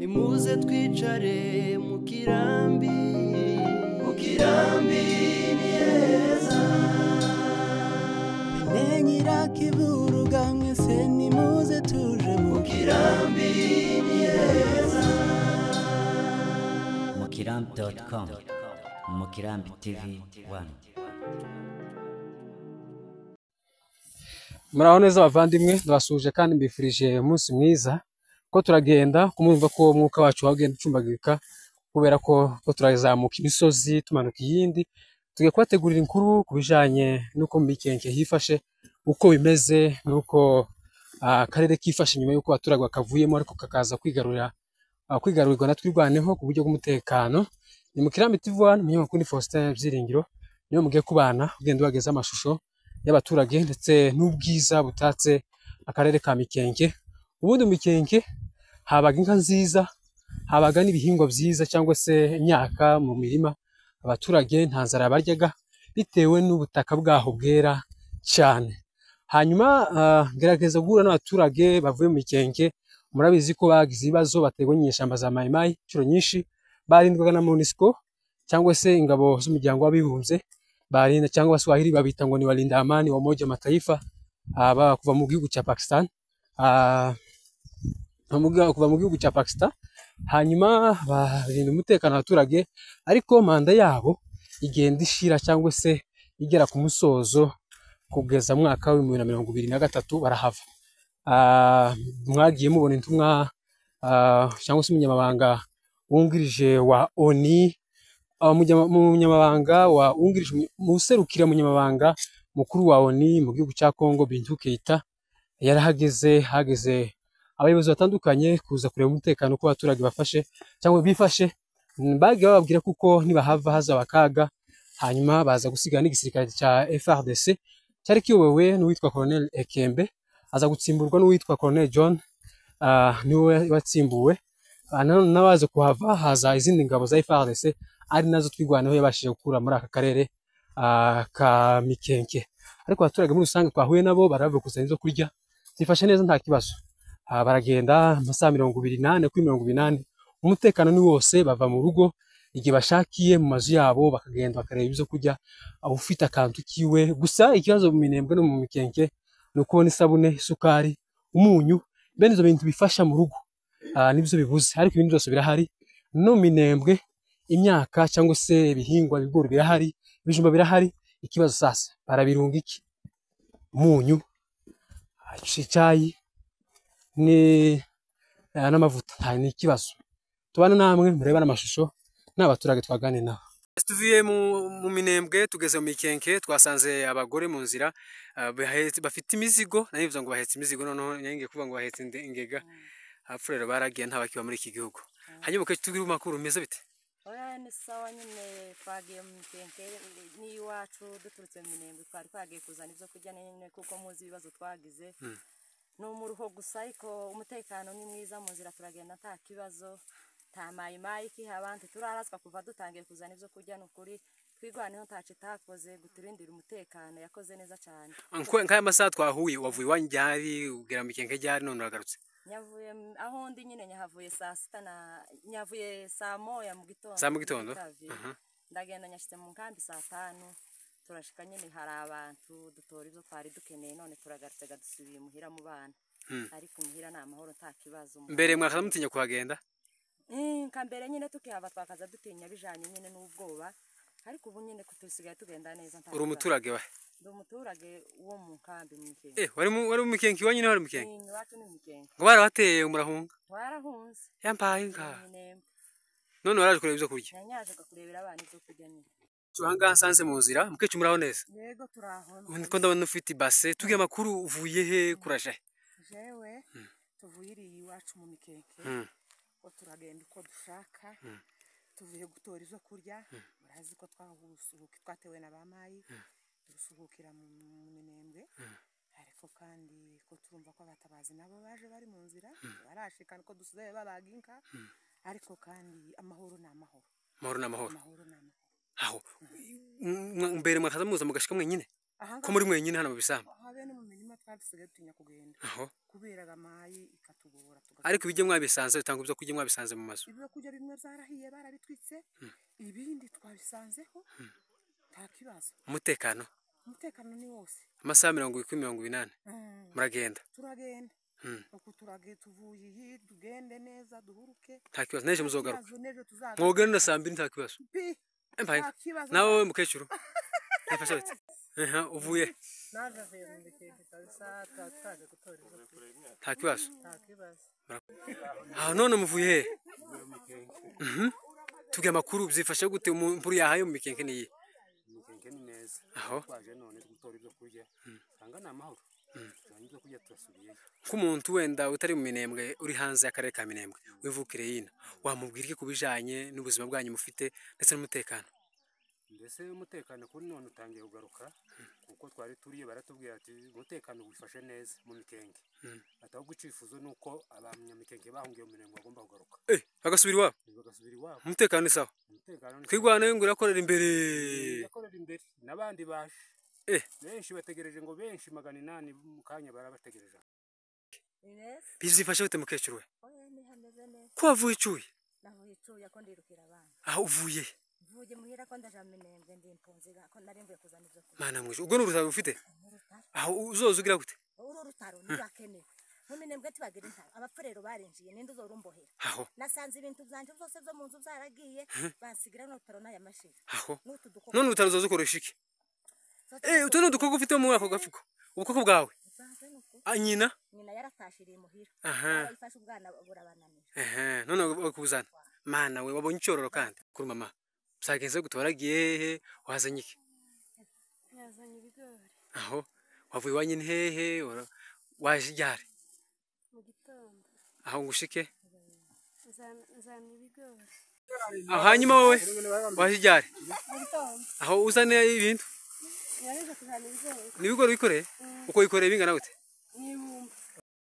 nimuze twicare mu kirambi ni heza binenyira kivuruga mwese nimuze tuje mu kirambi ni heza mukirambi.com Mukirambi TV 1. Muraho neza bavandimwe, ndabasuje kandi mbifurije umunsi mwiza ko turagenda kumwumva ko umwuka wacu wagenda ucumbagirika kubera ko turazamuka imisozi tumanuka iyindi. Tugiye kubategurira inkuru kubijanye nuko mu Mikenke hifashe, uko bimeze, nuko akarere kifashe nyuma yuko abaturage bakavuyemo ariko kakaza kwigarurirwa na twirwaneho ku buryo bw'umutekano. Ni Mukirambi TV 1, umunyamakuru ni Faustin Byiringiro, niyo mugiye kubana ugenda bageza amashusho y'abaturage ndetse n'ubwiza butatse akarere ka Mikenke. Ubundi mu Mikenke habaga inka nziza, habaga n'ibihingwa byiza cyangwa se imyaka mu mirima, abaturage nta nzara baryaga bitewe n'ubutaka bwaho bwera cyane. Hanyuma gerageza guhura n'abaturage bavuye mu Mikenke, murabizi ko bagize ibibazo batewe n'inyeshyamba za Mai Mai inshuro nyinshi, barindwaga na MONUSCO cyangwa se ingabo z'umuryango w'abibumbye, barinda cyangwa Swahili babita ngo ni walinda amani wa Umoja Mataifa, kuva mu gihugu cya Pakistan, kuva mu gihugu cya Pakistan. Hanyuma barinda umutekano w'abaturage, ariko manda yabo igenda ishira cyangwa se igera ku musozo kugeza mwaka wa 2023 barahava. Mwagiye mubona intumwa cyangwa se umunyamabanga wungirije wa ONU, umunyamabanga wa wungirije muserukira umunyamabanga mukuru wa ONU mu gihugu cya Kongo Bintou Keita yarahageze abayobozi batandukanye kuza kureba umutekano ko abaturage bafashe cyangwa bifashe. Bagiye bababwira kuko nibahava haza bakaga, hanyuma baza gusigana n'igisirikare cya FARDC cyari kiyobowe n'uwitwa Colonel Ekembe, aza gutsimburwa n'uwitwa Colonel John, niwe watsimbuwe. Nabaze kuhava haza izindi ngabo za FARDC ari nazo twirwanaho yabashije gukura muri aka karere ka Mikenke. Ariko abaturage muri rusange twahuye nabo baravuga kuzana izo kurya zifashe neza nta kibazo. Baragenda amasaha 28 kuri 28, umutekano ni wose, bava mu rugo igihe bashakiye mu mazu yabo bakagenda bakareba izo kurya, ufite akantu kiwe. Gusa ikibazo mu Minembwe no mu Mikenke ni ukubona isabune, isukari, umunyu, bene izo bintu bifasha mu rugo nibyo bibuze, ariko ibindi byose birahari. No Minembwe imyaka cyangwa se ibihingwa, ibigori birahari, ibijumba birahari. Ikibazo sasa barabirunga iki? Umunyu, icyayi ni n'amavuta, nta ni ikibazo. Tubana namwe mureba n'amashusho n'abaturage twagane nabo. Tuvuye mu Minembwe tugeze mu Mikenke, twasanze abagore mu nzira bafite imizigo, nabivuze ngo bahetse imizigo, noneho nyange kuvuga ngo bahetse ingega. Abafurero baragiye nta bakiba muri iki gihugu. Hanyuma uko tugira makuru meze bite? Oya ni sawa nyine, twagiye mu Mikenke ni iwacu duturutse mu Minembwe, twari twagiye kuzana ibyo kurya nyine kuko muzi ibibazo twagize. No mu ruho gusa, ariko umutekano ni mwiza, mu nzira turagenda nta kibazo, nta Mai Mai kihabandi turarazwa kuva dutangiye kuzana ibyo kurya. N'ukuri twirwaneho ntacu itakoze guturindira umutekano, yakoze neza cyane. Nk'aya masaha twahuye, wavuye wanjyari ugera mu Mikenke ryari none uragarutse? Nyavuye aho ndi nyine, nyahavuye saa 6 nyavuye saa 1 mu gitondo. Saa mu gitondo? Ndagenda nyashyize mu nkambi saa 5, turashika nyine hari abantu dutora ibyo twari dukeneye, none turagarutse dusubiye muhira mu bana. Ariko muhira ni amahoro nta kibazo. Mbere mwakaza mutinya kuhagenda? Kambere nyine tukihava twakaza dutinya bijanye nyine n'ubwoba, ariko ubu nyine kutusigaye tugenda neza nta. Uri umuturage wa? Ndi umuturage wo mu nkambi mu Mikenke. Wari mu Mikenke wanyine, wari mu Mikenke? Ni wacu ni Mikenke. Ngo barabateye murahunga? Warahunze. Yampaye inka. None waraje kureba ibyo kurya? Nanyaje kurebera abana ibyo kurya nyine. Tuhanga nsanze mu nzira, mukecuru muraho neza? Yego turaho. Niko ndabona ufite ibase, tugiye makuru uvuye he kuraje? Jewe tuvuye iwacu mu Mikenke, ko turagenda uko dushaka, tuvuye gutora izo kurya. Murazi ko twatewe na bamayi, dusuhukira mu Minembwe, ariko kandi ko turumva ko abatabazi nabo baje bari mu nzira, barashikana ko dusigaye babaga inka, ariko kandi amahoro ni amahoro. Amahoro ni amahoro. Amahoro ni amahoro. Aho mbere mwakaza muza mugashika mwenyine? ko muri mwenyine hano mu bisambu habe no mu mirima twasigaye dutinya kugenda aho kubera amayi ikatugora ariko ibijye mwabisanze bitanga byo kujye mwabisanze mu mazu ibyo kujya bimwe zarahiye barabitwitse ibindi twabisanzeho nta kibazo umutekano ni wose amasaha 128 muragenda turagenda uko turagenda tuvuye iyi tugende neza duhuruke nta kibazo neje muzogaruka mwogenda saa 2 nta kibazo nawe mukecuru nifasha bite uvuye naje mu mikeke kabisa twaje gutora nta kibazo none muvuye tuge makuru byifashe gute umuntu yahaye mu mikeke niyi mikeke ni neza aho twaje none gutora ibyo kurya sanga na mahoro ibyo kurya turasubiye k'umuntu wenda utari mu Minembwe uri hanze y'akarere ka Minembwe wivukire yino wamubwira iki kubijanye n'ubuzima bwanyu mufite ndetse n'umutekano mbese umutekano kuri none utangiye kugaruka kuko twari turiye baratubwira ati umutekano wifashe neza mu mikenge ataho gucifuzo nuko abanyamikenge bahungiye mu Minembwe bagomba kugaruka bagasubira iwabo umutekano ni sawa twigwana yo ngura korera imbere n'abandi baje benshi bategereje ngo benshi 800 mu kanya barabategereje bizifashe gute mukecuru we ko wavuye icuye navuye icuye ko ndirukira abana aho uvuye muhira ko ndaje Minembwe ndi impunzi ko narimbuye kuzana ibyo kurya mana mwisho ubwo n'urutaro ufite aho uzoza ugira gute urutaro nirakenewe mu Minembwe tibagira intaro abapfurero barinjiye ninde uzorumbohera aho nasanze ibintu byanje byose byo mu nzu byaragiye bansigira n'urutaro n'aya mashini aho none urutaro uzoza ukoresha iki utono dukoko ufite mu mwaka gafiko ubukoko bwawe nyina yaratashiriye muhira ifashe ubwana burabananira none bakuzana mana we wabonye icyororo kandi kuri mama byagenze gute waragiye hehe wazanye iki yazanye ibigori aho wavuye wanyine hehe waje ryari mu gitondo aho ngushike nzana ibigori aho hanyuma wowe waje ryari aho uzane ibintu yarije kuzana ibigori n'ibigori wikoreye uko wikoreye bingana gute